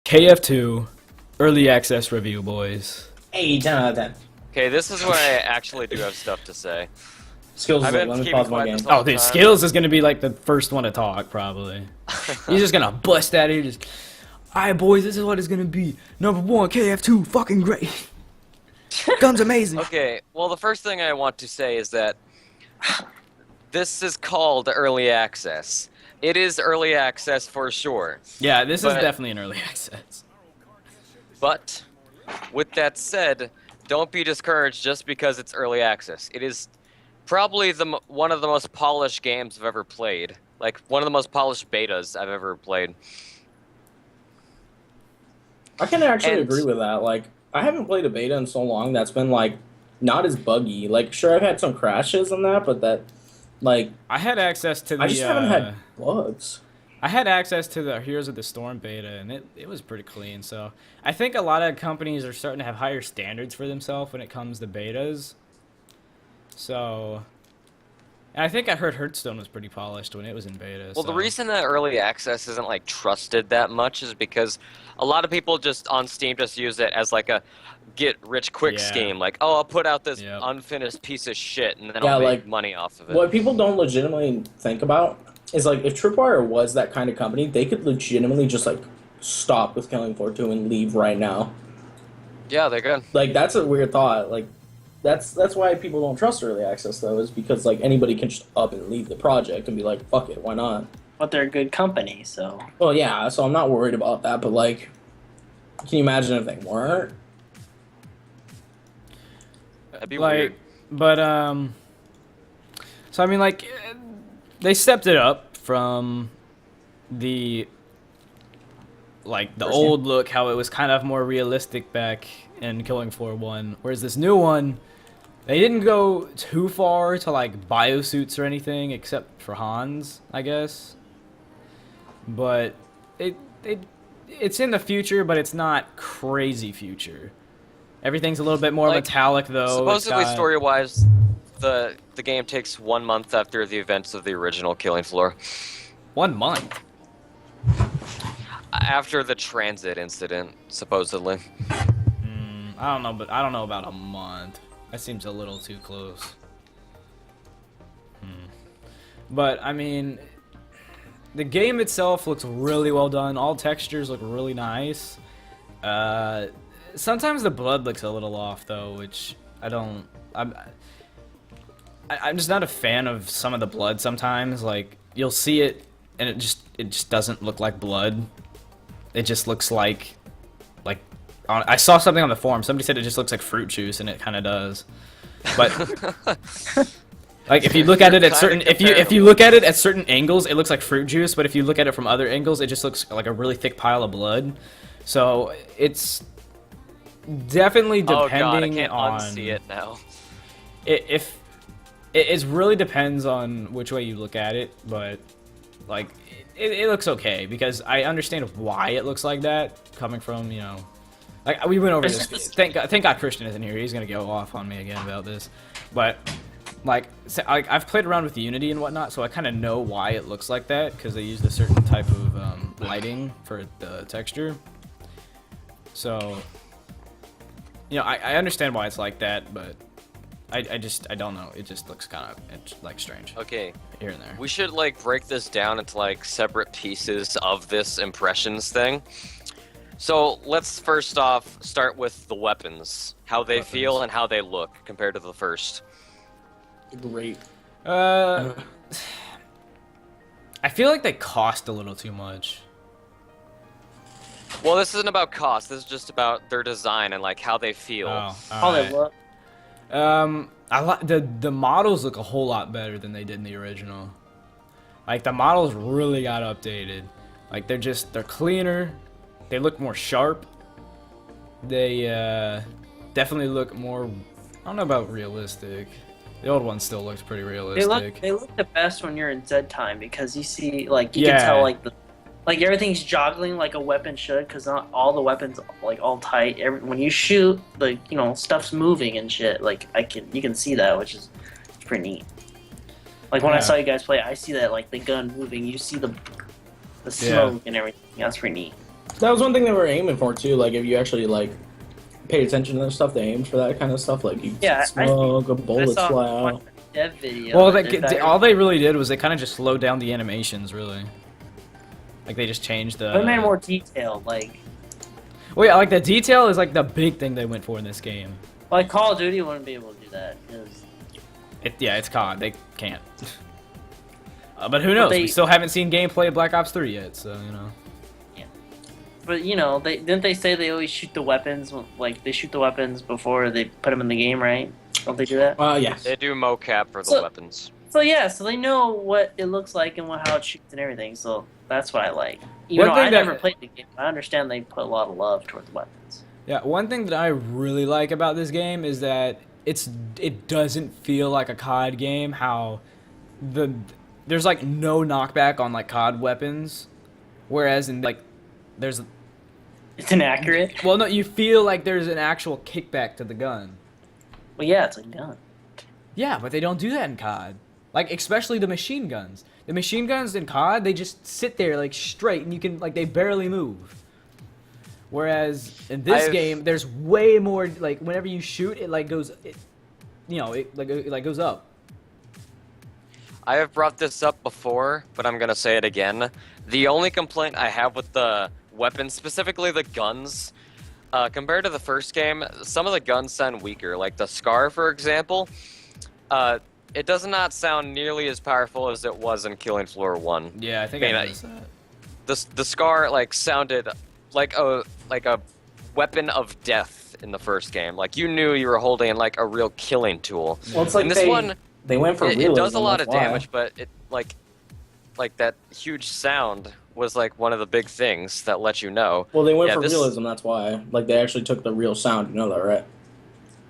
KF2 early access review, boys. Hey, 10 out of 10. Okay, this is where I actually do have stuff to say. Skills, I've let been me keeping pause my quiet game. this whole Oh, dude, time. Skills is gonna be like the first one to talk, probably. He's just gonna bust out here, just. Alright, boys, this is what it's gonna be. Number 1, KF2, fucking great. Gun's amazing. Okay, well, the first thing I want to say is that this is called early access. It is early access for sure. Yeah, this is But- definitely an early access. But with that said, don't be discouraged just because it's early access. It is probably one of the most polished games I've ever played. Like one of the most polished betas I've ever played. I can actually And- agree with that. Like, I haven't played a beta in so long that's been, like, not as buggy. Like, sure, I've had some crashes and that, but that, like, I had access to the. I just haven't had bugs. I had access to the Heroes of the Storm beta, and it was pretty clean. So I think a lot of companies are starting to have higher standards for themselves when it comes to betas. So, and I think I heard Hearthstone was pretty polished when it was in beta. Well, so. the reason that early access isn't like trusted that much is because a lot of people just on Steam just use it as like a get rich quick Yeah. scheme. Like, oh, I'll put out this Yep. unfinished piece of shit and then Yeah, I'll make like, money off of it. What people don't legitimately think about is, like, if Tripwire was that kind of company, they could legitimately just, like, stop with Killing Floor 2 and leave right now. Yeah, they're good. Like, that's a weird thought. Like, that's why people don't trust early access, though, is because, like, anybody can just up and leave the project and be like, fuck it, why not? But they're a good company, so. Well, yeah, so I'm not worried about that, but, like, can you imagine if they weren't? That'd be like, weird. but so I mean, like, they stepped it up from the the First old look, how it was kind of more realistic back in Killing Floor 1, whereas this new one, they didn't go too far to like biosuits or anything except for Hans, I guess. But it's in the future, but it's not crazy future. Everything's a little bit more Like, metallic, though. It's Supposedly, got- story-wise, the game takes 1 month after the events of the original Killing Floor. 1 month. After the transit incident, supposedly. I don't know, but I don't know about a month. That seems a little too close. But I mean, the game itself looks really well done. All textures look really nice. Sometimes the blood looks a little off though, which I'm just not a fan of some of the blood. Sometimes, like, you'll see it and it just doesn't look like blood. It just looks like I saw something on the forum. Somebody said it just looks like fruit juice, and it kind of does. But like, if you look at it at certain if you look at it at certain angles, it looks like fruit juice. But if you look at it from other angles, it just looks like a really thick pile of blood. So it's definitely Oh depending god, I can't on unsee it now. It really depends on which way you look at it, but like it looks okay because I understand why it looks like that coming from, you know, like we went over this. Thank God Christian isn't here. He's gonna go off on me again about this, but like I've played around with Unity and whatnot, so I kind of know why it looks like that because they used a certain type of lighting for the texture. So you know, I understand why it's like that, but I don't know. It just looks kind of like strange Okay, here and there. we should like break this down into like separate pieces of this impressions thing. So let's first off start with the weapons, how they feel and how they look compared to the first. Great. I feel like they cost a little too much. Well, this isn't about cost. This is just about their design and like how they feel. Oh, How they alright. look. I like the models look a whole lot better than they did in the original. Like, the models really got updated. Like, they're cleaner. They look more sharp. They definitely look more, I don't know about realistic. The old one still looks pretty realistic. They look the best when you're in Z time because you see, like, you Yeah. can tell, like everything's joggling like a weapon should, because not all the weapons like all tight. When you shoot, like, you know, stuff's moving and shit. Like, you can see that, which is pretty neat. Like when I Yeah. saw you guys play, I see that, like, the gun moving. You see the smoke and everything. That's pretty neat. That was one thing they were aiming for too. Like if you actually like paid attention to their stuff, they aimed for that kind of stuff. Like you Yeah, smoke, a bullets I saw fly one out. dev video. Well, that did that. all they really did was they kind of just slowed down the animations, really. Like they just changed the. But it made it more detailed. Like Like the detail is like the big thing they went for in this game. Call of Duty wouldn't be able to do that. 'Cause It's COD. They can't. But who knows? We still haven't seen gameplay of Black Ops 3 yet, so you know. But you know, didn't they say they always shoot the weapons? Like they shoot the weapons before they put them in the game, right? Don't they do that? Yes. They do mocap for the weapons. So yeah, so they know what it looks like and how it shoots and everything. So that's what I like. Even though I never played the game, I understand they put a lot of love towards the weapons. Yeah, one thing that I really like about this game is that it doesn't feel like a COD game. How there's like no knockback on like COD weapons, whereas in like there's. It's inaccurate. Well, no, you feel like there's an actual kickback to the gun. Well, yeah, it's a gun. Yeah, but they don't do that in COD. Like, especially the machine guns. The machine guns in COD, they just sit there, like, straight, and you can, like, they barely move. Whereas, in this game, there's way more, like, whenever you shoot, it, like, goes, it goes up. I have brought this up before, but I'm gonna say it again. The only complaint I have with the weapons, specifically the guns, compared to the first game, some of the guns sound weaker. Like the Scar, for example, it does not sound nearly as powerful as it was in Killing Floor 1. Yeah, I think I noticed that. The Scar like sounded like a weapon of death in the first game. Like you knew you were holding like a real killing tool. Well, it's like in this one, they went for realism. It does a lot of that's why. damage, but it like that huge sound was like one of the big things that let you know. Well, they went for realism. That's why. Like they actually took the real sound. You know that, right?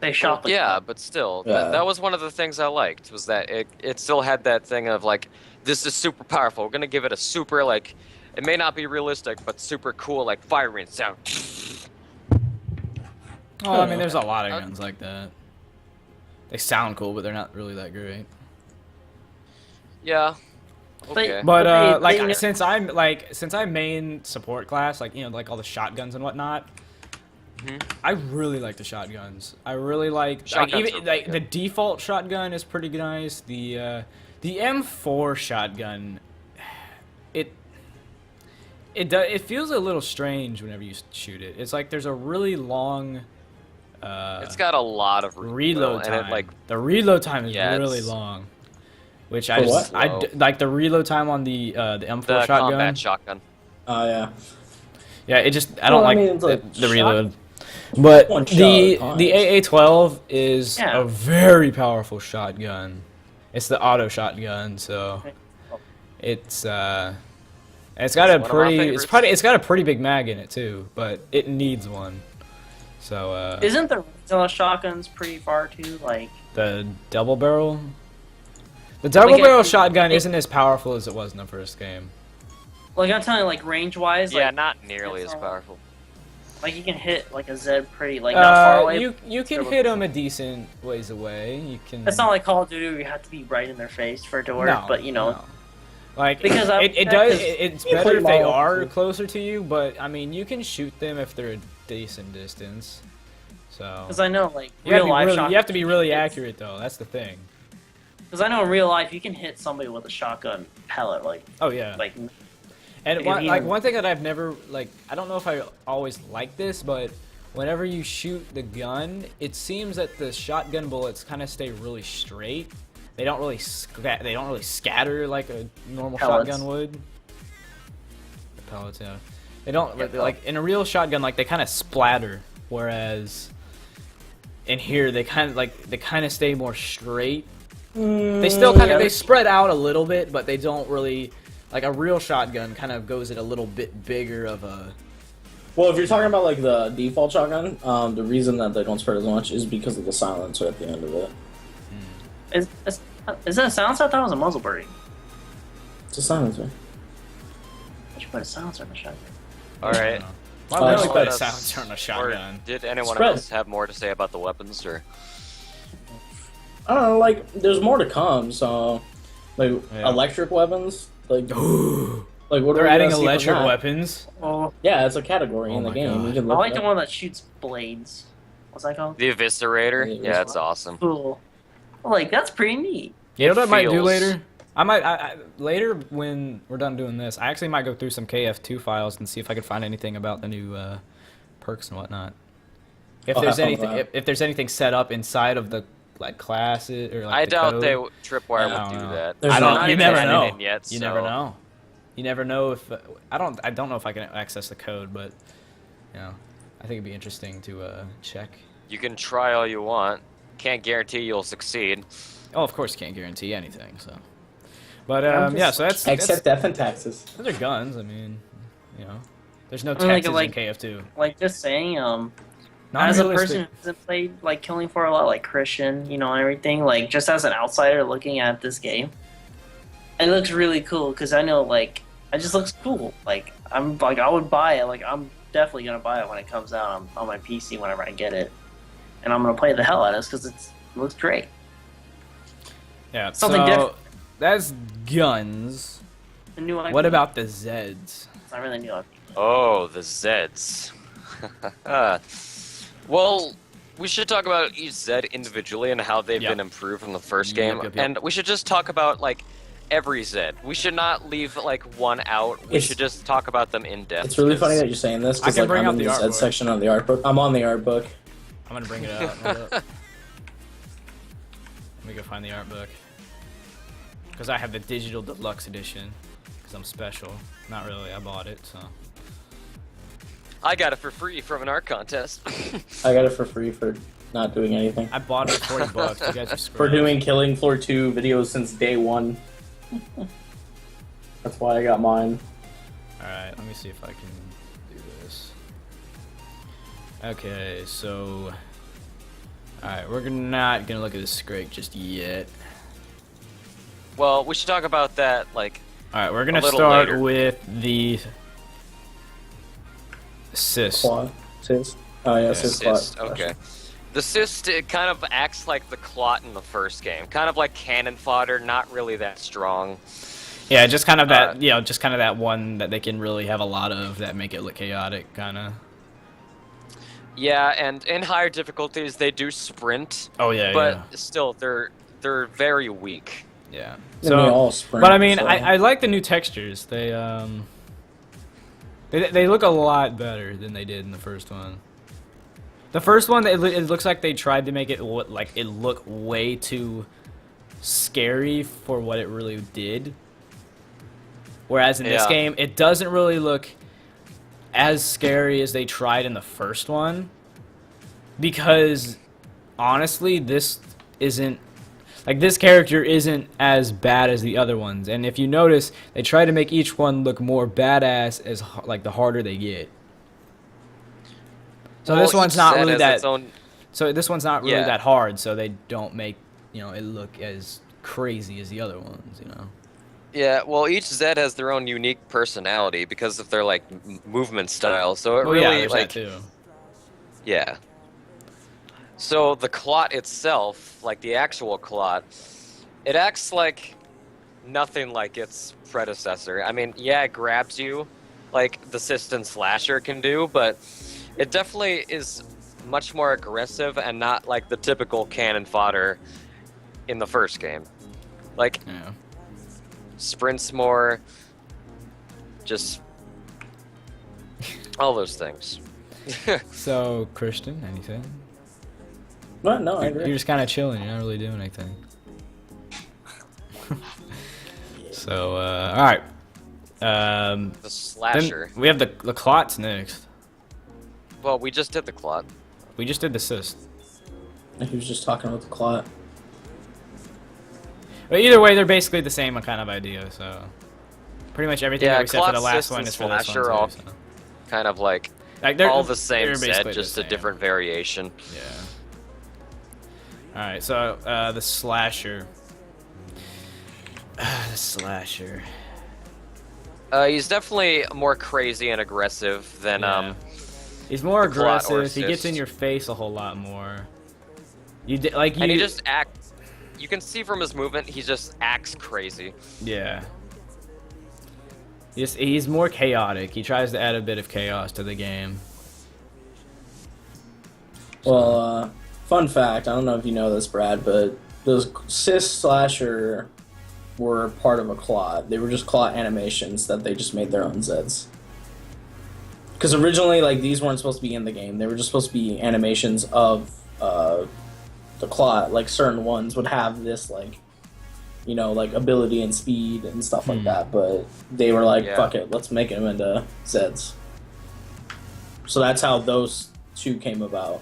They shot the yeah, but still, Yeah. that was one of the things I liked, was that it still had that thing of like, this is super powerful. We're gonna give it a super like, it may not be realistic, but super cool like firing sound. Oh, I mean, there's a lot of guns like that. They sound cool, but they're not really that great. Yeah. Okay. But since I'm main support class, like, you know, like all the shotguns and whatnot, I really like the shotguns. I really like even like the default shotgun is pretty nice. The M4 shotgun, it feels a little strange whenever you shoot it. It's like there's a really long. It's got a lot of reload time. And the reload time is really long. Which I like the reload time on the M4 the shotgun. combat shotgun. Oh yeah. Yeah, it just I don't it's like the reload. But one the shot AA-12 is a very powerful shotgun. It's the auto shotgun, so it's got it's got a pretty big mag in it too, but it needs one. So isn't the original shotguns pretty far too? Like the double barrel. The double barrel shotgun isn't as powerful as it was in the first game. Like I'm telling you, like range wise, yeah, like, not nearly as powerful. Like you can hit like a Zed pretty like not far away. You can hit them a decent ways away. You can. It's not like Call of Duty where you have to be right in their face for it to work. But you know, like because it's better if they are closer to you. But I mean, you can shoot them if they're a decent distance. So. Because I know like you have to be really accurate though. That's the thing. Because I know in real life you can hit somebody with a shotgun pellet like. Oh yeah. Like. And one thing that I've never I don't know if I always like this, but whenever you shoot the gun, it seems that the shotgun bullets kind of stay really straight. They don't really scatter like a normal shotgun would. The pellets, yeah. They don't like in a real shotgun they kind of splatter, whereas in here they kind of stay more straight. They still they spread out a little bit, but they don't really. Like a real shotgun kind of goes at a little bit bigger of a. Well, if you're talking about like the default shotgun, the reason that they don't spread as much is because of the silencer at the end of it. Is that a silencer? I thought it was a muzzle brake. It's a silencer. You should put a silencer in the shotgun. All right. Why would you put a silencer on a shotgun? Did anyone else have more to say about the weapons, or? I don't know. Like, there's more to come. So, like electric weapons. Like, Like what They're are we adding gonna see from electric that? weapons. Oh, Yeah, it's a category Oh in the my game. God. You can I look like it the up. one that shoots blades. What's that called? The Eviscerator. Yeah, Yeah, it's awesome. Cool. Like that's pretty neat. You know It what I might do feels- later? Later when we're done doing this, I actually might go through some KF2 files and see if I could find anything about the new perks and whatnot. If I'll there's have fun with anything, that. if there's anything set up inside of the like classes or like I the doubt code. they Tripwire Yeah, I would don't do know. that. There's I They're don't. not You even never added know. in yet, You so- never know. You never know if I don't know if I can access the code, but you know, I think it'd be interesting to check. You can try all you want. Can't guarantee you'll succeed. Oh, of course, can't guarantee anything. So, but I'm yeah, just- so that's Except death and taxes. those are guns. I mean, you know, there's no I mean, like- taxes like- in KF2. Like just saying, Not as a realistic. person who hasn't played like Killing Floor a lot, like Christian, and everything, like just as an outsider looking at this game, it looks really cool because I know like it just looks cool. Like I'm like I would buy it. Like I'm definitely gonna buy it when it comes out on my PC whenever I get it, and I'm gonna play the hell out of it because it looks great. Yeah, something so different. that's guns. A new IP. What about the Zeds? It's not really new. IP. Oh, the Zeds. Well, we should talk about each Zed individually and how they've Yep. been improved from the first Yep, game. yep, yep. And we should just talk about, like, every Zed. We should not leave, like, one out. We It's- should just talk about them in depth. It's really funny 'cause- that you're saying this I because can like bring I'm up in the the art Z book. section of the art book. I'm on the art book. I'm gonna bring it out. Hold up. Let me go find the art book. Because I have the digital deluxe edition. Because I'm special. Not really. I bought it. So. I got it for free from an art contest. I got it for free for not doing anything. I bought it for $40. You guys are For screwed. doing Killing Floor 2 videos since day one. That's why I got mine. Alright, let me see if I can do this. Okay, so. Alright, we're not gonna look at the script just yet. Well, we should talk about that, like, Alright, we're gonna little start later. with the cyst. Quad. Sis. Oh yeah, sis cyst. quad. Okay. The cyst, it kind of acts like the clot in the first game. Kind of like cannon fodder, not really that strong. Yeah, just kind of that, Uh, just kind of that one that they can really have a lot of that make it look chaotic, kind of. Yeah, and in higher difficulties, they do sprint, Oh yeah, but still, they're very weak. yeah. Then we So, all sprint, but I mean, so- I like the new textures. They look a lot better than they did in the first one. The first one, it looks like they tried to make it look way too scary for what it really did. Whereas in this Yeah. game, it doesn't really look as scary as they tried in the first one. Because honestly, this character isn't as bad as the other ones. And if you notice, they try to make each one look more badass as like the harder they get. So Well, this one's each not Zed really has that. its own- So this one's not really Yeah. that hard. So they don't make it look as crazy as the other ones. Yeah, well, each Zed has their own unique personality because of their like movement style. So it Oh yeah, really there's like that too. yeah. So the clot itself, like the actual clot, it acts like nothing like its predecessor. I mean, yeah, it grabs you like the cyst and slasher can do, but it definitely is much more aggressive and not like the typical cannon fodder in the first game. Like Yeah. sprints more, just all those things. So Christian, anything? What? No, I You're agree. just kind of chilling. You're not really doing anything. So all right. The Then slasher. we have the clots next. Well, we just did the clot. We just did the cyst. He was just talking about the clot. But either way, they're basically the same kind of idea. So pretty much everything Yeah, except for clot, the last cyst, one and is for this one slasher too. all- So. Kind of like Like they're all the same they're set, basically the just a same. different variation. Yeah. All right, so the slasher. The slasher. He's definitely more crazy and aggressive than Yeah. He's more the clot or aggressive. He gets in cyst. your face a whole lot more. You and he just acts. You can see from his movement, he just acts crazy. yeah. He's more chaotic. He tries to add a bit of chaos to the game. Well, fun fact, I don't know if you know this, Brad, but those Sis Slasher were part of a Claw. They were just Claw animations that they just made their own Zeds. Because originally, like, these weren't supposed to be in the game. They were just supposed to be animations of the Claw. Like, certain ones would have this, like, you know, like, ability and speed and stuff like that. But they were like, fuck it, let's make them into Zeds. So that's how those two came about.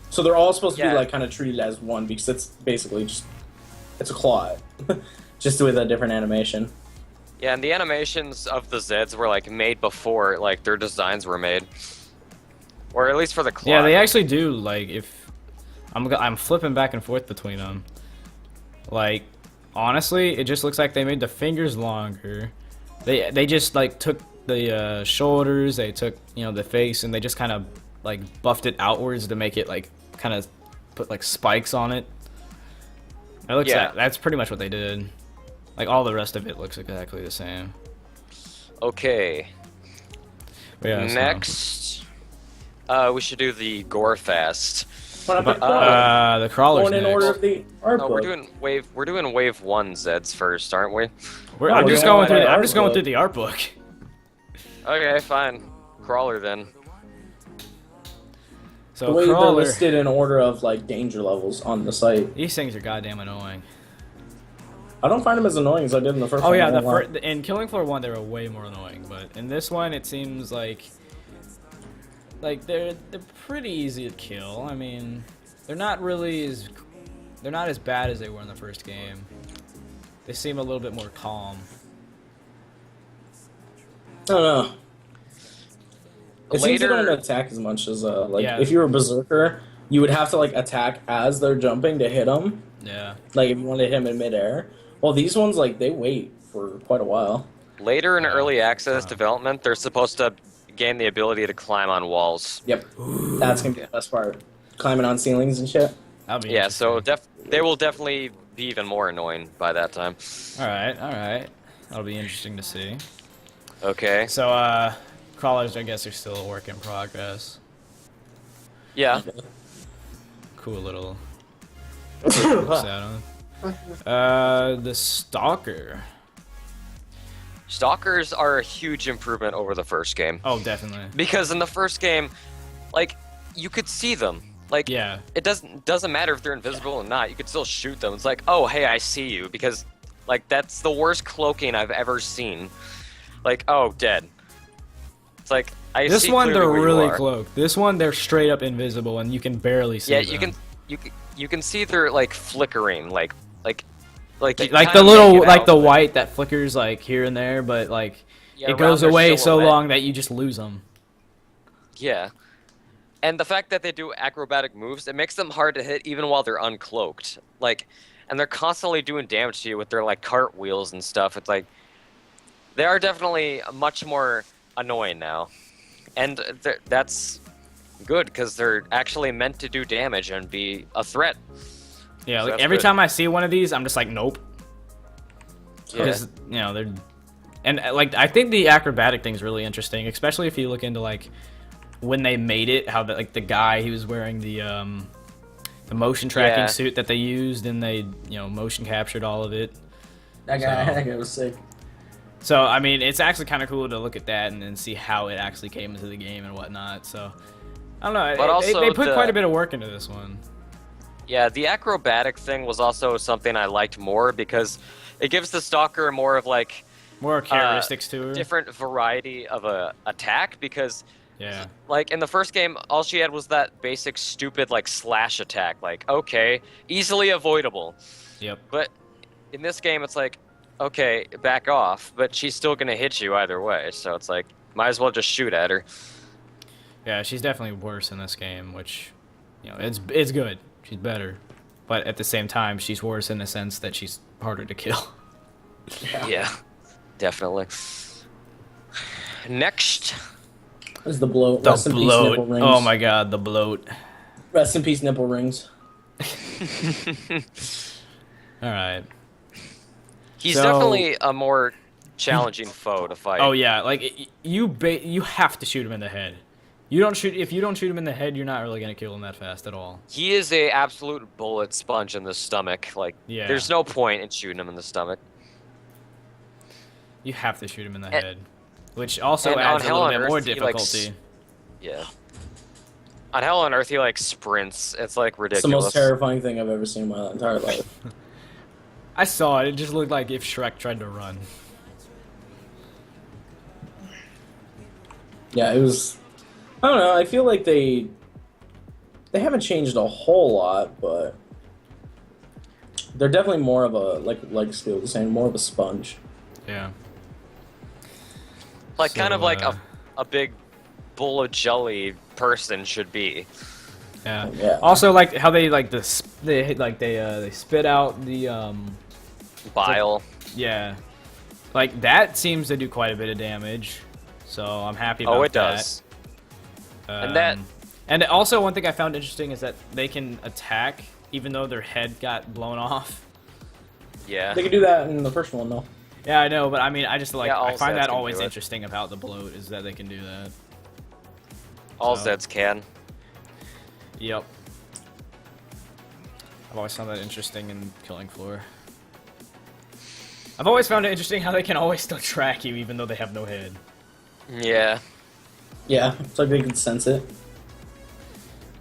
So they're all supposed to be, like, kind of treated as one because it's basically just... It's a Claw. Just with a different animation. Yeah, and the animations of the Zeds were like made before like their designs were made, or at least for the Claw. Yeah, they actually do. Like, if I'm flipping back and forth between them. Like, honestly, it just looks like they made the fingers longer. They just like took the shoulders, they took, you know, the face, and they just kind of like buffed it outwards to make it like kind of put like spikes on it. It looks like that's pretty much what they did. Like, all the rest of it looks exactly the same. Okay. Yeah, next, we should do the Gore Fest. the crawlers. Going in next. order of the art No, book. we're doing wave 1 Zeds first, aren't we? I'm just going through. I'm art just going book. through the art book. Okay, fine. Crawler then. So The way they're crawler. listed in order of, like, danger levels on the site. These things are goddamn annoying. I don't find them as annoying as I did in the first Oh one. yeah, I won't lie. in Killing Floor 1 they were way more annoying, but in this one it seems like they're pretty easy to kill. I mean, they're not as bad as they were in the first game. They seem a little bit more calm. I don't know. It seems they Later- don't attack as much as, like, Yeah. if you were a Berserker, you would have to, like, attack as they're jumping to hit them. Yeah. Like, if you want to hit them in midair. Well, these ones, like, they wait for quite a while. Later in early access development, they're supposed to gain the ability to climb on walls. Yep. That's going to be the best part. Climbing on ceilings and shit. That'll be Yeah, so interesting. they will definitely be even more annoying by that time. All right. That'll be interesting to see. Okay. So crawlers, I guess, are still a work in progress. Yeah. Cool little looks at 'em. The Stalker. Stalkers are a huge improvement over the first game. Oh, definitely. Because in the first game, like, you could see them. Like, Yeah. it doesn't matter if they're invisible or not. You could still shoot them. It's like, oh, hey, I see you. Because, like, that's the worst cloaking I've ever seen. Like, oh, dead. It's like, I This see one clearly they're where you really are. cloaked. This one they're straight up invisible and you can barely see Yeah, them. you can see they're like flickering, like you Like kinda the little, make it like out, the but- white that flickers like here and there, but like Yeah, it around goes their away so silhouette. long that you just lose them. Yeah. And the fact that they do acrobatic moves, it makes them hard to hit even while they're uncloaked. Like, and they're constantly doing damage to you with their like cartwheels and stuff. It's like they are definitely much more annoying now, and that's good because they're actually meant to do damage and be a threat. Yeah, So like that's every good. time I see one of these, I'm just like, nope, Yeah. because you know they're, and like I think the acrobatic thing's really interesting, especially if you look into like when they made it, how the, like the guy he was wearing the motion tracking Yeah. suit that they used, and they motion captured all of it. That guy was sick. So I mean, it's actually kind of cool to look at that and then see how it actually came into the game and whatnot. So I don't know. But also they put the- quite a bit of work into this one. Yeah, the acrobatic thing was also something I liked more because it gives the stalker more of like More characteristics to her. different variety of a attack because Yeah. like in the first game all she had was that basic stupid like slash attack, like okay, easily avoidable. Yep. But in this game it's like okay, back off, but she's still gonna hit you either way, so it's like might as well just shoot at her. Yeah, she's definitely worse in this game, which it's good. She's better, but at the same time, she's worse in the sense that she's harder to kill. Yeah, definitely. Next. Is the bloat. The Rest in peace, bloat. nipple rings. Oh my god, the bloat. Rest in peace, nipple rings. All right. He's So- definitely a more challenging foe to fight. Oh yeah, like you have to shoot him in the head. If you don't shoot him in the head, you're not really gonna kill him that fast at all. He is a absolute bullet sponge in the stomach. Like, Yeah. there's no point in shooting him in the stomach. You have to shoot him in the head, which also and adds on a little Hell on bit more Earth, he, like, difficulty. Yeah. On Hell on Earth, he like sprints. It's like It's ridiculous. the most terrifying thing I've ever seen in my entire life. I saw it. It just looked like if Shrek tried to run. Yeah, it was. I don't know. I feel like they haven't changed a whole lot, but they're definitely more of a like Steel was saying, more of a sponge. Yeah. Like So, kind of like a big bowl of jelly person should be. Yeah. Yeah. Also, like how they they spit out the Bile. yeah, like that seems to do quite a bit of damage. So I'm happy about that. Oh, it does. And that- And also one thing I found interesting is that they can attack even though their head got blown off. Yeah. They could do that in the first one, though. Yeah, I know, but I mean, I just like Yeah, all I find Zeds that can always do it. interesting about the bloat is that they can do that. All So- Zeds can. Yep. I've always found that interesting in Killing Floor. I've always found it interesting how they can always still track you even though they have no head. Yeah. Yeah, it's like they can sense it.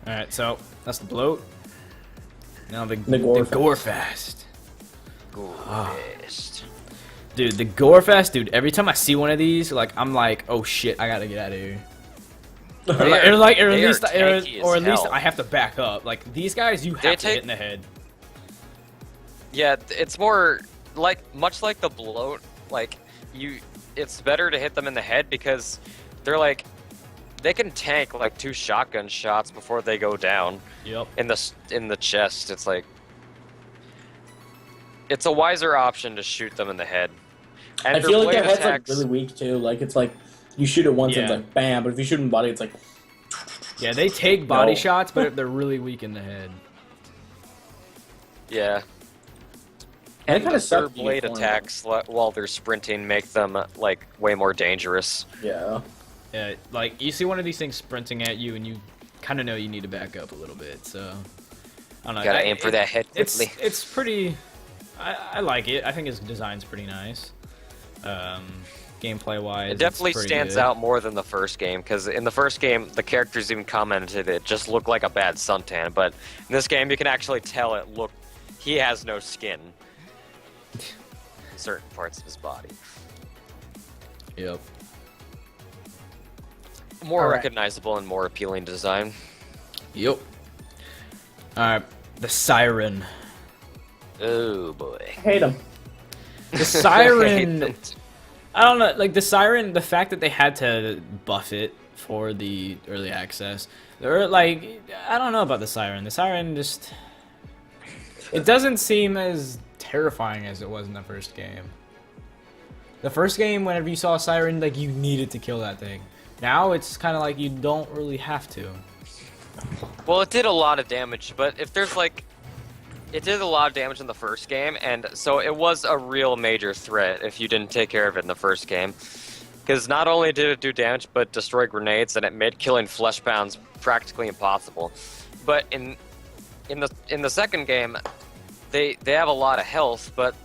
Alright, so that's the bloat. Now the Gore gore fest. Best. Dude, the gore fest, dude, every time I see one of these, like I'm like, oh shit, I gotta get out of here. Or at least hell. I have to back up. Like these guys you have to hit in the head. Yeah, it's more like much like the bloat. Like it's better to hit them in the head because they're like they can tank like 2 shotgun shots before they go down. Yep. In the chest, it's like it's a wiser option to shoot them in the head. And I feel like their their blade head's like really weak too. Like it's like you shoot it once and Yeah. it's like bam, but if you shoot in the body, it's like Yeah, they take body No. shots, but they're really weak in the head. Yeah. And it And kinda their sucks to get blade formed. attacks while they're sprinting make them like way more dangerous. yeah. Yeah, like you see one of these things sprinting at you, and you kind of know you need to back up a little bit. So I don't know. Gotta aim for that head quickly. It's pretty. I like it. I think his design's pretty nice. Gameplay wise, It definitely stands out more than the first game, because in the first game, the characters even commented it just looked like a bad suntan, but in this game, you can actually tell he has no skin in certain parts of his body. Yep. More Alright. recognizable and more appealing design. Yep. Alright, the siren. Oh boy. Hate them. The siren. I don't know, like the siren, the fact that they had to buff it for the early access, or like, I don't know about the siren. The siren just, it doesn't seem as terrifying as it was in the first game. The first game, whenever you saw a siren, like you needed to kill that thing. Now it's kind of like you don't really have to. Well, it did a lot of damage, but if there's like... It did a lot of damage in the first game, and so it was a real major threat if you didn't take care of it in the first game. Because not only did it do damage, but destroy grenades, and it made killing fleshbounds practically impossible. But in the second game, they have a lot of health, but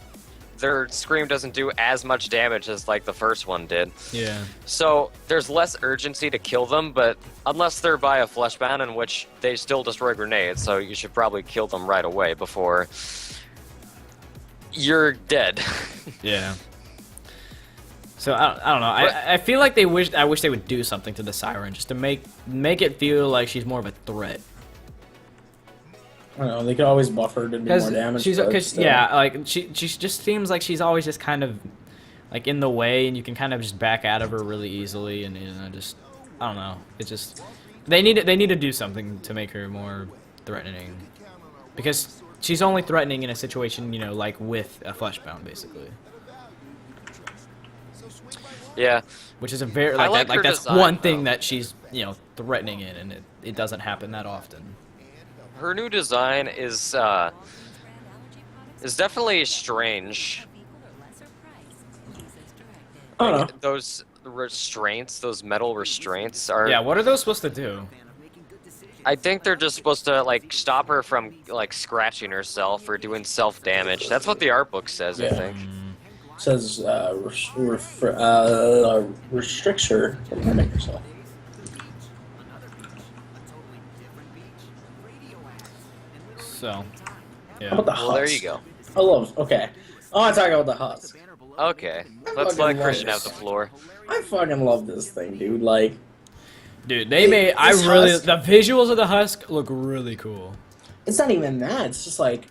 their scream doesn't do as much damage as like the first one did. Yeah. So there's less urgency to kill them, but unless they're by a fleshbound, in which they still destroy grenades, so you should probably kill them right away before you're dead. Yeah. So I don't know. I feel like I wish they would do something to the siren just to make it feel like she's more of a threat. I don't know. They could always buff her to do more damage. but still. Yeah, like she just seems like she's always just kind of like in the way, and you can kind of just back out of her really easily, and just I don't know. It just they need to do something to make her more threatening, because she's only threatening in a situation, you know, like with a fleshbound basically. Yeah. Which is a very I like her that's design, one thing though. that she's, you know, threatening in, and it doesn't happen that often. Her new design is definitely strange. I don't know. Like, those restraints, those metal restraints are. Yeah, what are those supposed to do? I think they're just supposed to like stop her from like scratching herself or doing self damage. That's what the art book says. I Yeah. think. It says restricts her from hurting herself. So, yeah. How about the Well, there husk? you go. I love. Okay. I want to talk about the husk. Okay, I let's fucking let love Christian this. have the floor. I fucking love this thing, dude. Like, Dude, they made. This husk- The visuals of the husk look really cool. it's not even that. It's just like,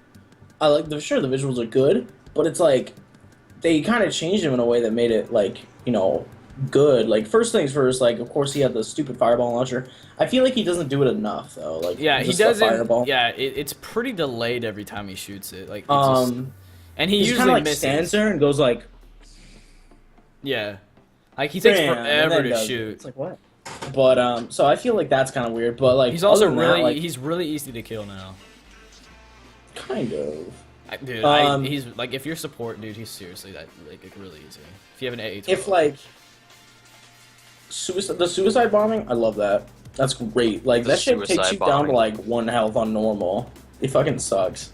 I like the sure the visuals are good, but it's like they kind of changed him in a way that made it like good. Like first things first, like of course he had the stupid fireball launcher. I feel like he doesn't do it enough though. Like Yeah, he just the doesn't. Fireball. Yeah, it's pretty delayed every time he shoots it. Like, it's just, and he He usually kind of like misses. stands there and goes like, Yeah, like he takes "Bam," and forever then to does it. shoot. It's like what? But so I feel like that's kind of weird. But like He's also other than really that, like, he's really easy to kill now. kind of. Dude, he's like if you're support, dude, he's seriously that like really easy. If you have an A12. If like the suicide bombing, I love that. That's great. Like The that shit takes suicide you down to bombing. like 1 health on normal. It fucking sucks.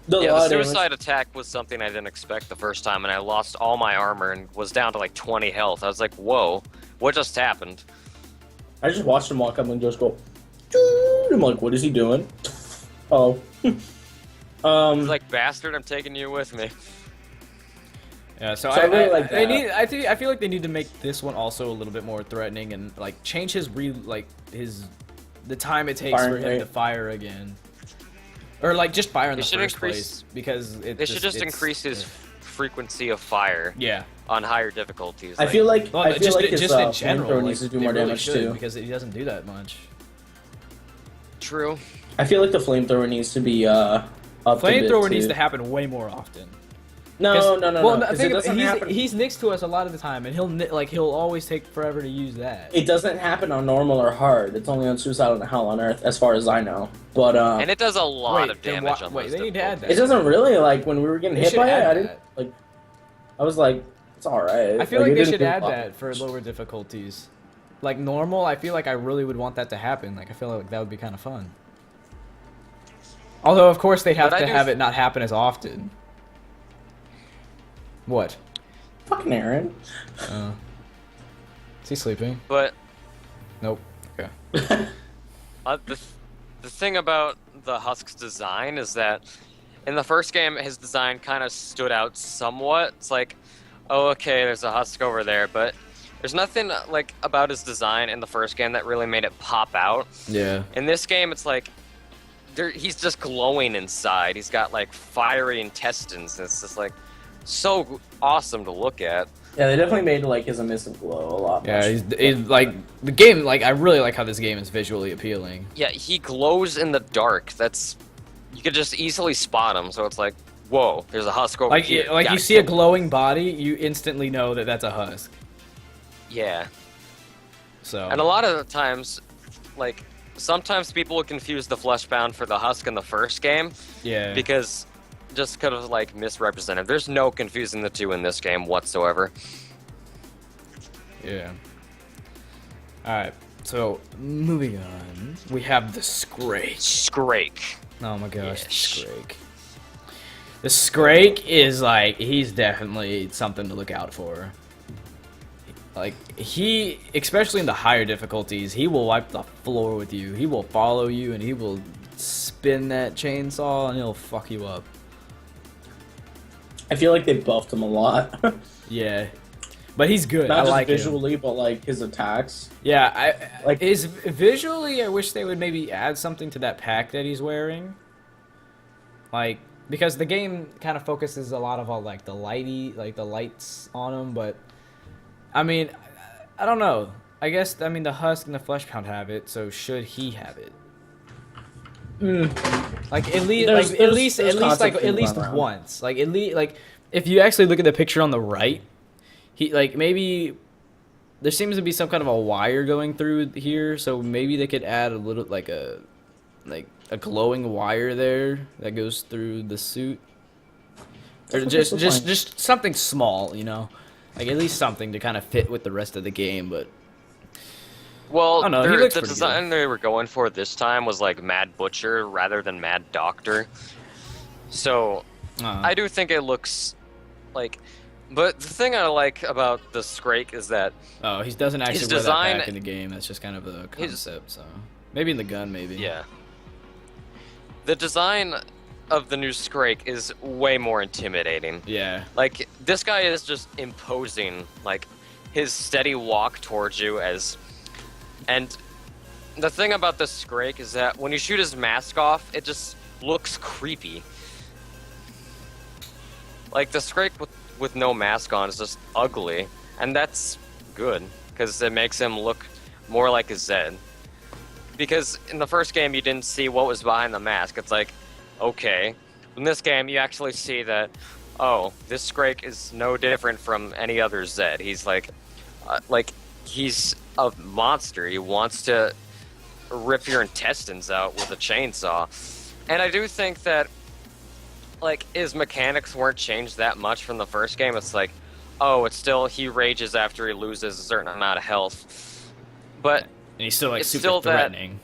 Does a Yeah, lot the of damage. suicide attack was something I didn't expect the first time, and I lost all my armor and was down to like 20 health. I was like, whoa, what just happened? I just watched him walk up and just go. "Dude." I'm like, what is he doing? Oh. I was like, bastard, I'm taking you with me. Yeah, so So I really like they that. I feel like they need to make this one also a little bit more threatening and like change his the time it takes Firing for him rate. to fire again, or like just fire in They the should first increase- place because They should just increase his frequency of fire Yeah, on higher difficulties. I feel like well, I feel like his just in general, flamethrower like, needs to do they more really damage should, too. because he doesn't do that much. True. I feel like the flamethrower needs to be up a bit, Flamethrower needs too. to happen way more often. No. Well, no. 'cause think it of, doesn't happen. he's next to us a lot of the time, and he'll always take forever to use that. It doesn't happen on normal or hard. It's only on Suicide and Hell on Earth, as far as I know. But And it does a lot Wait, of then damage on wait, those they need to add that. it doesn't really like when we were getting They hit should by it. add I didn't that. like. I was like, it's all right. I feel like it they didn't should do a add lot. that for lower difficulties. Like normal, I feel like I really would want that to happen. Like I feel like that would be kind of fun. Although of course they have But I to do have it not happen as often. What? Fucking Aaron. Is he sleeping? But Nope. Okay. the thing about the Husk's design is that in the first game, his design kind of stood out somewhat. It's like, oh, okay, there's a Husk over there, but there's nothing like about his design in the first game that really made it pop out. Yeah. In this game, it's like he's just glowing inside. He's got like fiery intestines. And it's just like so awesome to look at. Yeah, they definitely made like his emissive glow a lot. Yeah, much. he's like the game. Like I really like how this game is visually appealing. Yeah, he glows in the dark. That's you could just easily spot him. So it's like, whoa, there's a Husk over Like here. like you Gotta see a kill him. glowing body, you instantly know that that's a husk. Yeah. So. And a lot of the times, like, sometimes people would confuse the Fleshbound for the Husk in the first game Yeah. because just kind of like misrepresented. There's no confusing the two in this game whatsoever. Yeah. Alright, so moving on. We have the Scrake. Scrake. Oh my gosh, Yes. the Scrake. The Scrake is like, he's definitely something to look out for. Like, he, especially in the higher difficulties, he will wipe the floor with you. He will follow you and he will spin that chainsaw and he'll fuck you up. I feel like they buffed him a lot. Yeah. But he's good. Not I just like him. visually, but like his attacks. Yeah, I Like- is visually. I wish they would maybe add something to that pack that he's wearing. Like because the game kind of focuses a lot of all like the lights on him, but I mean, I don't know. I guess I mean the Husk and the Fleshpound have it, so should he have it? Like at least, There's- like there's- at least, there's at least, like concept at least going around. once. Like at least, like if you actually look at the picture on the right, he like maybe there seems to be some kind of a wire going through here, so maybe they could add a little like a glowing wire there that goes through the suit, or That's what just this looks like. just something small, you know. Like at least something to kind of fit with the rest of the game. But Well, I don't know, he looks the pretty design they were going for this time was like Mad Butcher rather than Mad Doctor. So I do think it looks like. But the thing I like about the Scrake is that he doesn't actually his wear design- that pack in the game. That's just kind of a concept. So maybe in the gun, maybe. yeah, the design of the new Scrake is way more intimidating. Yeah. Like this guy is just imposing, like his steady walk towards you and the thing about the Scrake is that when you shoot his mask off, it just looks creepy. Like the Scrake with no mask on is just ugly, and that's good because it makes him look more like a Zed. Because in the first game you didn't see what was behind the mask. It's like, okay. In this game you actually see that, oh, this Scrake is no different from any other Zed. He's like he's a monster. He wants to rip your intestines out with a chainsaw. And I do think that like his mechanics weren't changed that much from the first game. It's like, oh, it's still he rages after he loses a certain amount of health. But And he's still like it's super still that- threatening.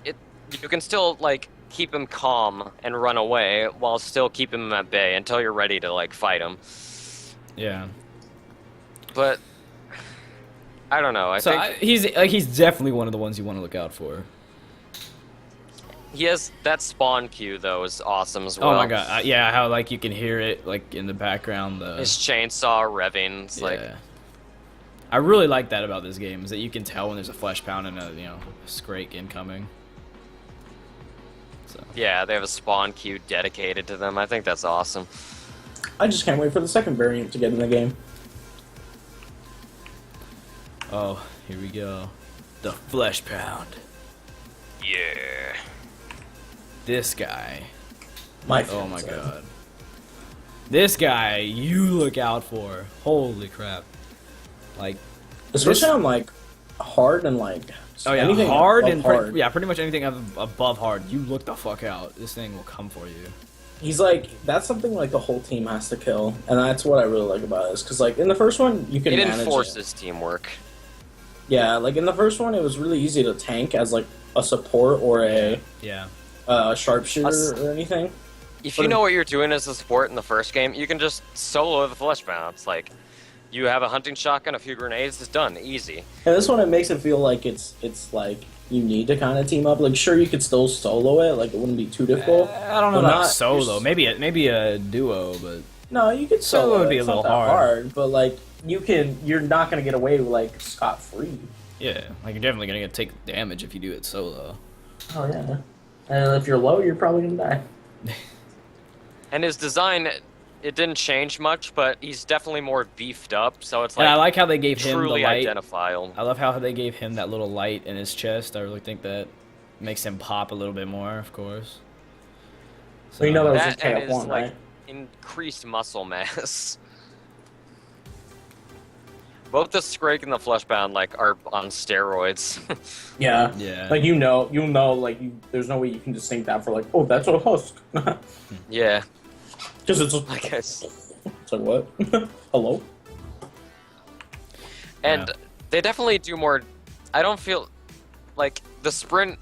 you can still like keep him calm and run away while still keep him at bay until you're ready to like fight him. Yeah. But I don't know. I So think he's definitely one of the ones you want to look out for. he has that spawn queue though is awesome as well. Oh my god, yeah, how like you can hear it like in the background. His chainsaw revving. It's yeah. like I really like that about this game is that you can tell when there's a flesh pound and a a Scrake incoming. So yeah, they have a spawn queue dedicated to them. I think that's awesome. I just can't wait for the second variant to get in the game. oh, here we go, the flesh pound. Yeah. This guy. Oh my god. This guy, you look out for. Holy crap. Like, Especially on like hard and like oh yeah, anything hard above and hard. yeah, pretty much anything above hard. You look the fuck out. This thing will come for you. He's like, that's something like the whole team has to kill, and that's what I really like about this. Because like in the first one, you can It manage enforces teamwork. Yeah, like in the first one, it was really easy to tank as like a support or a Yeah. sharpshooter or anything. If you know what you're doing as a support in the first game, you can just solo the flesh bounce. Like, you have a hunting shotgun, a few grenades, it's done, easy. And this one, it makes it feel like it's like you need to kind of team up. Like, sure, you could still solo it, like it wouldn't be too difficult. I don't know but about not- solo. Maybe a duo, but No, you could Solo solo. would be It's a little not that hard. but like you're not gonna get away with like scot free. yeah, like you're definitely gonna take damage if you do it solo. Oh yeah. And if you're low, you're probably gonna die. And his design, it didn't change much, but he's definitely more beefed up, so it's And I like like how they gave him the truly light. identifiable. I love how they gave him that little light in his chest. I really think that makes him pop a little bit more, of course. So you know that was just That and KF1, his, right? like, increased muscle mass. Both the Scrake and the Fleshbound, like, are on steroids. Yeah. Yeah. Like you'll know, like there's no way you can distinct that for like, oh, that's a husk. Yeah. Because it's I guess. It's like what? Hello. And Yeah. they definitely do more. I don't feel like the sprint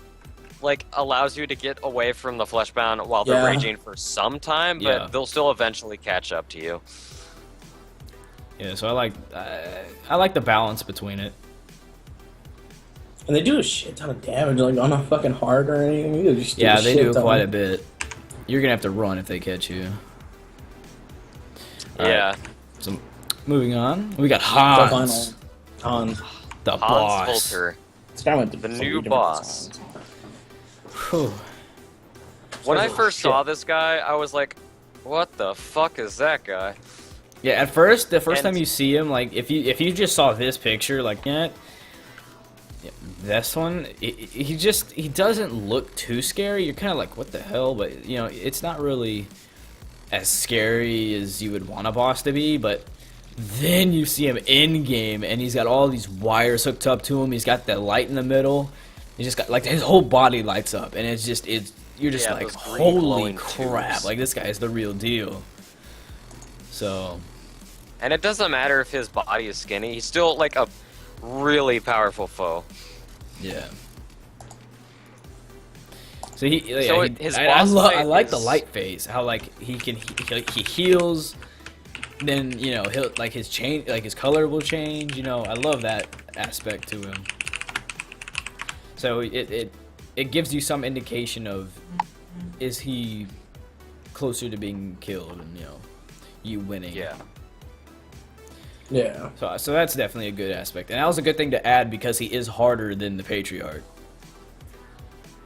like allows you to get away from the Fleshbound while they're Yeah. raging for some time, but Yeah. they'll still eventually catch up to you. Yeah, so I like the balance between it. And they do a shit ton of damage, like on a fucking hard or anything. You just Yeah, a they shit do ton. quite a bit. You're gonna have to run if they catch you. All Yeah. right, so moving on, we got The Hans, final Hans. the Hans boss. Volter. This guy went to The some new different boss. designs. Whew. When I Oh, first shit. saw this guy, I was like, what the fuck is that guy? Yeah, at first, the first And- time you see him, like if you just saw this picture, like yeah, this one, he doesn't look too scary. You're kind of like, what the hell? But you know, it's not really as scary as you would want a boss to be. But then you see him in game, and he's got all these wires hooked up to him. He's got that light in the middle. He's just got like his whole body lights up, and you're just Yeah, like, those green holy glowing crap! tubes. Like this guy is the real deal. So. And it doesn't matter if his body is skinny, he's still like a really powerful foe. Yeah. So his I boss fight I like the is- light phase. How like he heals, then he'll like his color will change. I love that aspect to him. So it gives you some indication of, is he closer to being killed, and you winning. Yeah. Yeah. So that's definitely a good aspect, and that was a good thing to add because he is harder than the Patriarch.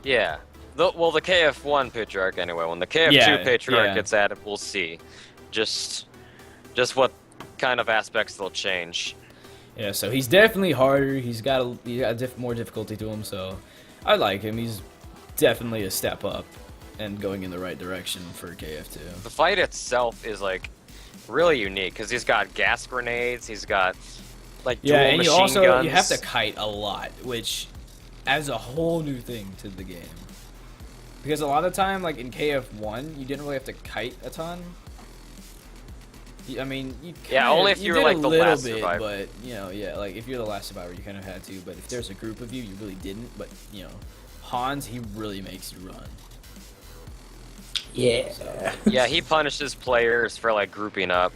Yeah. The KF1 Patriarch anyway. When the KF2 Yeah, Patriarch yeah. gets added, we'll see. Just what kind of aspects they'll change. Yeah, so he's definitely harder. He's got more difficulty to him. So I like him. He's definitely a step up and going in the right direction for KF2. The fight itself is like really unique because he's got gas grenades. He's got like dual Yeah, and machine guns. you have to kite a lot, which adds a whole new thing to the game. Because a lot of the time, like in KF1, you didn't really have to kite a ton. I mean, only if you were, like, the little last bit, survivor. but yeah, like if you're the last survivor, you kind of had to. But if there's a group of you, you really didn't. But Hans, he really makes you run. Yeah. Yeah, he punishes players for like grouping up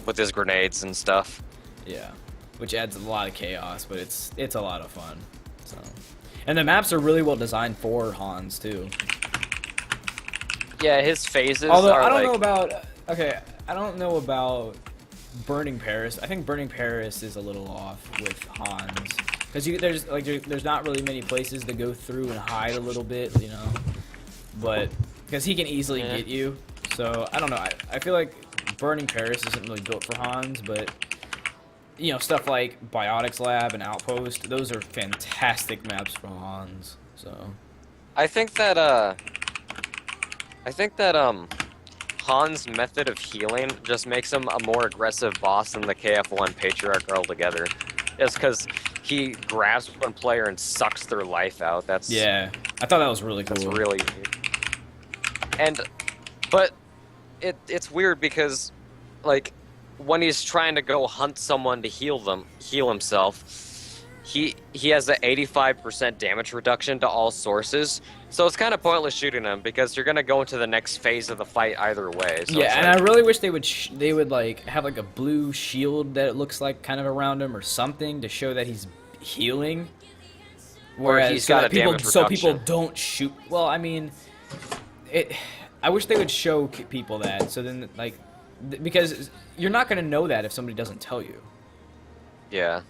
with his grenades and stuff. Yeah, which adds a lot of chaos, but it's a lot of fun. So, and the maps are really well designed for Hans too. Yeah, his phases Although are I don't like know about I don't know about Burning Paris. I think Burning Paris is a little off with Hans because there's not really many places to go through and hide a little bit, but because he can easily get you. So I don't know. I feel like Burning Paris isn't really built for Hans, but stuff like Biotics Lab and Outpost, those are fantastic maps for Hans. So I think that Hans' method of healing just makes him a more aggressive boss than the KF1 Patriarch altogether. It's because he grabs one player and sucks their life out. That's yeah, I thought that was really cool. That's really neat. But it's weird because like when he's trying to go hunt someone to heal himself, he has an 85% damage reduction to all sources. So it's kind of pointless shooting him because you're gonna go into the next phase of the fight either way. So Yeah, and I really wish they would like have like a blue shield that it looks like kind of around him or something to show that he's healing. Whereas he's got a damage people reduction. don't shoot. Well, I mean, I wish they would show people that. So then because you're not gonna know that if somebody doesn't tell you. Yeah.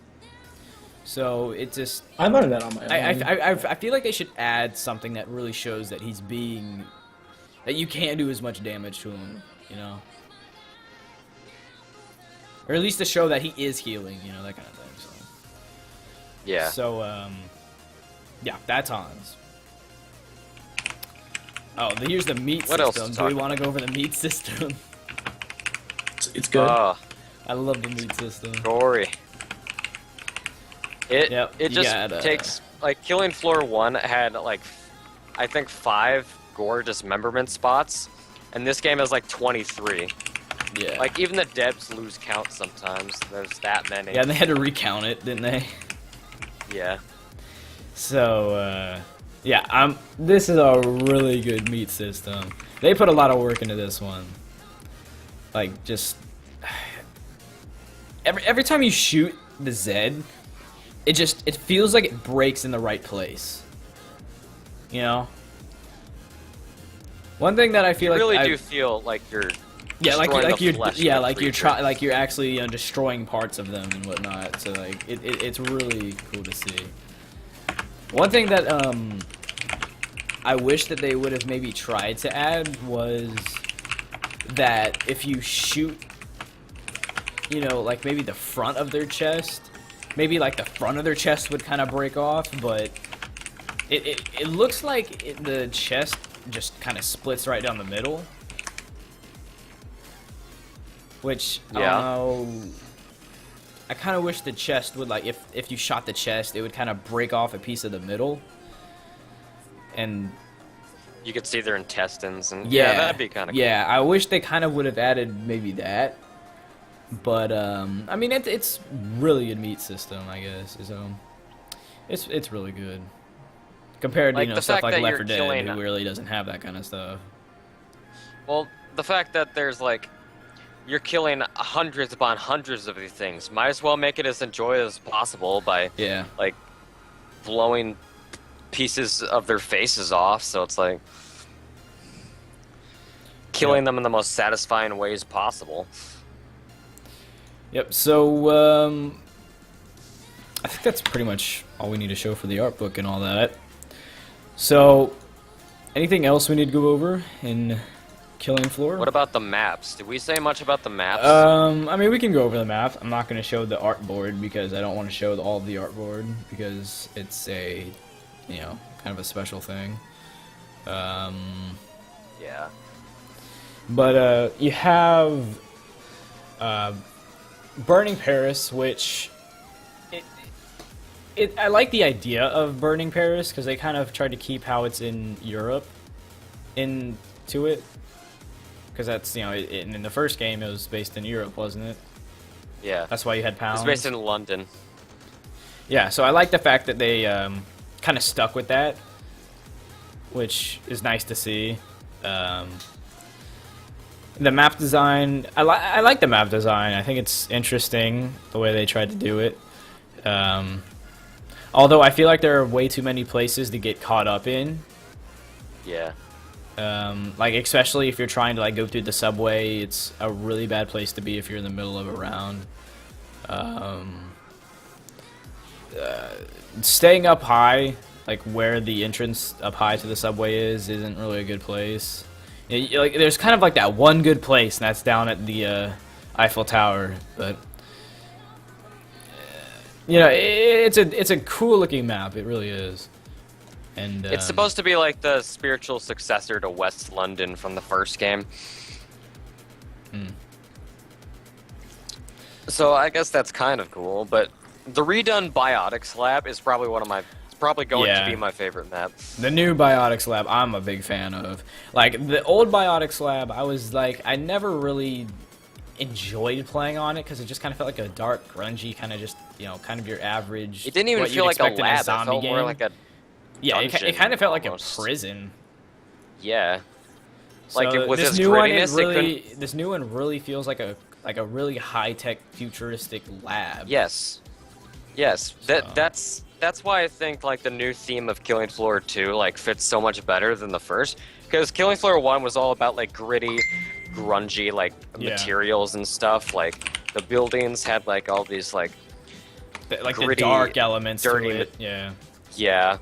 So it just I learned that on my own. I feel like they should add something that really shows that that you can't do as much damage to him, or at least to show that he is healing, that kind of thing. So Yeah. So yeah, that's Hans. Oh, here's the meat What else system. to Do we talk want to go over the meat system? It's good. I love the meat system. Gory. It Yep, it you just got, takes like Killing Floor 1 had like I think 5 gore dismemberment spots, and this game has like 23. Yeah. Like even the devs lose count sometimes. There's that many. Yeah, and they had to recount it, didn't they? Yeah. So, yeah, this is a really good meat system. They put a lot of work into this one. Like, just every time you shoot the Zed, it feels like it breaks in the right place. One thing that I feel You like really do feel like you're you're actually destroying parts of them and whatnot. So like it's really cool to see. One thing that I wish that they would have maybe tried to add was that if you shoot, like maybe the front of their chest, maybe like the front of their chest would kind of break off, but it looks like the chest just kind of splits right down the middle. Which, I don't know, I kind of wish the chest would, like, if you shot the chest, it would kind of break off a piece of the middle. And you could see their intestines and yeah, that'd be kind of cool. Yeah, I wish they kind of would have added maybe that. But I mean, it's really good meat system, I guess. So it's really good compared to Like, the stuff fact like that Left you're 4 Dead, killing- who really doesn't have that kind of stuff. Well, the fact that there's like you're killing hundreds upon hundreds of these things, might as well make it as enjoyable as possible by Yeah. like blowing pieces of their faces off. So it's like killing them in the most satisfying ways possible. Yep. So I think that's pretty much all we need to show for the art book and all that. So anything else we need to go over in Killing Floor? What about the maps? Did we say much about the maps? I mean, we can go over the map. I'm not going to show the art board because I don't want to show all of the art board because it's a, kind of a special thing. Yeah. But you have Burning Paris, which I like the idea of Burning Paris because they kind of tried to keep how it's in Europe into it. Because that's, in the first game it was based in Europe, wasn't it? Yeah. That's why you had pounds. It's based in London. Yeah, so I like the fact that they kind of stuck with that, which is nice to see. The map design, I like the map design. I think it's interesting the way they tried to do it. Although I feel like there are way too many places to get caught up in. Yeah. Like especially if you're trying to go through the subway, it's a really bad place to be if you're in the middle of a round. Staying up high, like where the entrance up high to the subway isn't really a good place. There's kind of like that one good place, and that's down at the Eiffel Tower. But it's a cool looking map. It really is. And It's supposed to be like the spiritual successor to West London from the first game. So I guess that's kind of cool, but the redone Biotics Lab is probably going to be my favorite map. The new Biotics Lab, I'm a big fan of. Like, the old Biotics Lab, I never really enjoyed playing on it because it just kind of felt like a dark, grungy, kind of just, kind of your average. It didn't even what feel you'd like a expect in lab. It zombie felt game. more like a it kind of felt like a almost. prison. Yeah. Like, So with this its new one, grittiness, this new one really feels like a really high-tech, futuristic lab. Yes. That's why I think like the new theme of Killing Floor 2 fits so much better than the first. Because Killing Floor 1 was all about gritty, grungy materials and stuff. Like the buildings had all these the gritty, dark elements dirty to it. Yeah. Yeah.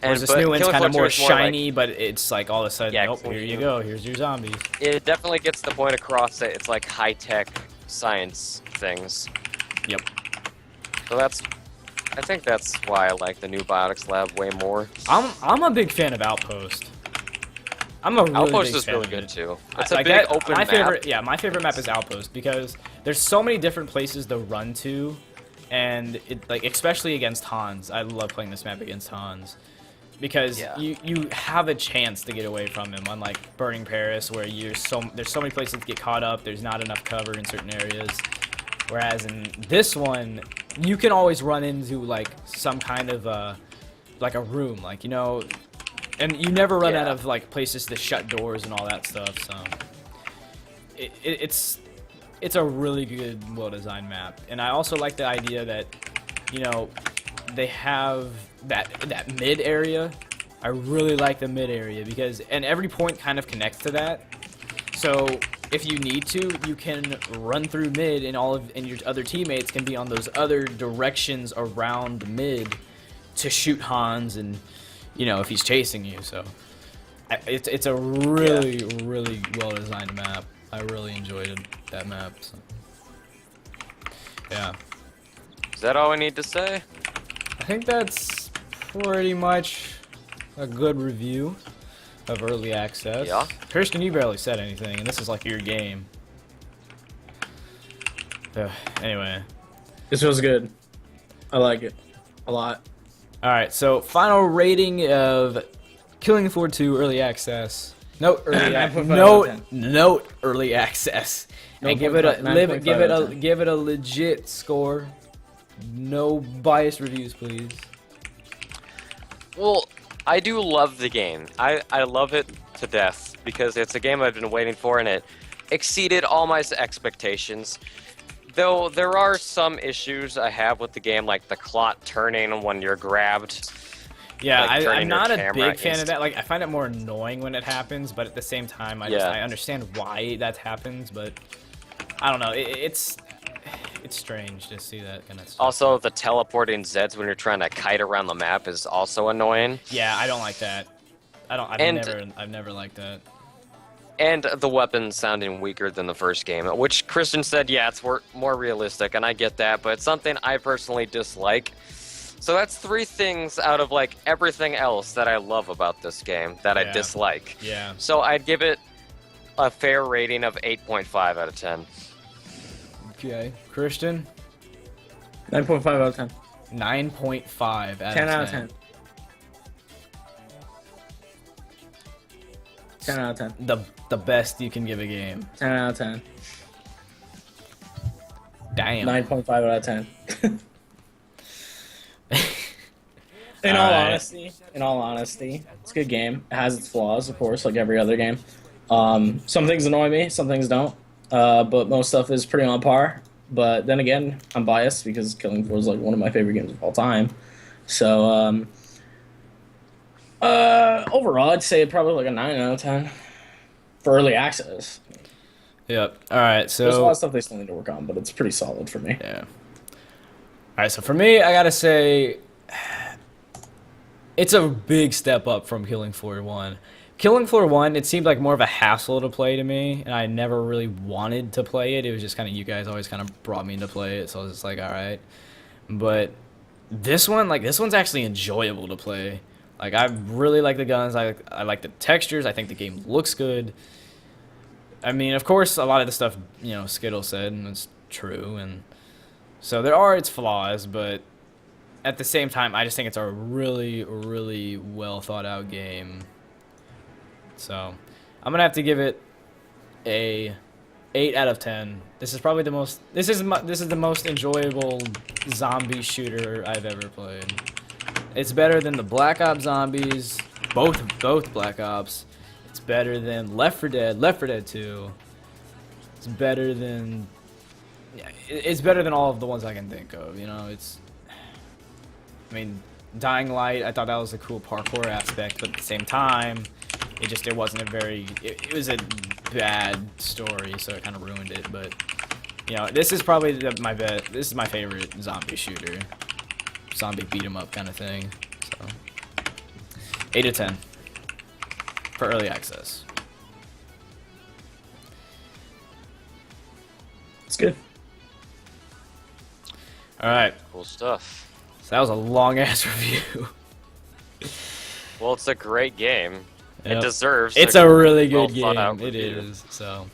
Whereas this but new one's Killing kind of Floor 2 more is more shiny, but it's all of a sudden, Yeah, nope, here you clean. go, here's your zombies. It definitely gets the point across that it's high tech science things. Yep. So I think that's why I like the new Biotics Lab way more. I'm a big fan of Outpost. I'm a really Outpost big is fan really of good it. too. It's a Like big that- open my map. my favorite map is Outpost because there's so many different places to run to, and especially against Hans. I love playing this map against Hans because Yeah. you have a chance to get away from him, unlike Burning Paris where there's so many places to get caught up. There's not enough cover in certain areas. Whereas in this one, you can always run into some kind of a room, and you never run out of places to shut doors and all that stuff. So it's a really good, well-designed map, and I also like the idea that they have that mid area. I really like the mid area and every point kind of connects to that. So if you need to, you can run through mid, and your other teammates can be on those other directions around mid to shoot Hans, and if he's chasing you. So it's a really really well designed map. I really enjoyed that map. So. Yeah. Is that all we need to say? I think that's pretty much a good review of early access. Yeah. Christian, you barely said anything, and this is your game. Anyway. This was good. I like it a lot. Alright, so final rating of Killing Floor 2 early access. Note early 9.5 out of note 10. note early access. And give it a 9.5 give it out a of 10. give it a legit score. No biased reviews, please. Well, I do love the game. I love it to death because it's a game I've been waiting for, and it exceeded all my expectations. Though there are some issues I have with the game, like the clock turning when you're grabbed. Yeah, Like, turning I'm your not a camera big fan of that. Like, I find it more annoying when it happens, but at the same time, Yeah. I understand why that happens. But I don't know. It's strange to see that kind of stuff. Also, the teleporting Zeds when you're trying to kite around the map is also annoying. Yeah, I don't like that. I've never liked that. And the weapons sounding weaker than the first game, which Christian said, yeah, it's more realistic, and I get that, but it's something I personally dislike. So that's 3 things out of like everything else that I love about this game that I Yeah. dislike. Yeah. So I'd give it a fair rating of 8.5 out of 10. Okay. Christian, 9.5 out of 10. 9.5 out 10 of 10. out of 10. 10 out of 10. The best you can give a game. 10 out of 10. Damn. 9.5 out of 10. In all honesty, it's a good game. It has its flaws, of course, like every other game. Some things annoy me, some things don't. But most stuff is pretty on par. But then again, I'm biased because Killing Floor is like one of my favorite games of all time. So overall, I'd say probably like a 9 out of 10 for early access. Yep. All right. There's a lot So of stuff they still need to work on, but it's pretty solid for me. yeah. All right. So for me, I gotta say, it's a big step up from Killing Floor 1. Killing Floor 1, it seemed like more of a hassle to play to me, and I never really wanted to play it. It was just kind of, you guys always kind of brought me to play it, so I was just like, all right. But this one's actually enjoyable to play. Like, I really like the guns. I like the textures. I think the game looks good. I mean, of course, a lot of the stuff, Skittle said, and it's true, and so there are its flaws, but at the same time, I just think it's a really, really well thought out game. So, I'm gonna have to give it a 8 out of 10. This is probably the most. This is the most enjoyable zombie shooter I've ever played. It's better than the Black Ops zombies, both Black Ops. It's better than Left 4 Dead 2. It's better than. Yeah, it's better than all of the ones I can think of. I mean, Dying Light, I thought that was a cool parkour aspect, but at the same time, it wasn't a very, it was a bad story, so it kind of ruined it. But this is probably this is my favorite zombie shooter, zombie beat 'em up kind of thing. So 8 to 10 for early access. It's good. All right, Cool stuff. so that was a long ass review. Well, it's a great game. It Yep. deserves. It's a really good well-thought-out game. It review. is. So,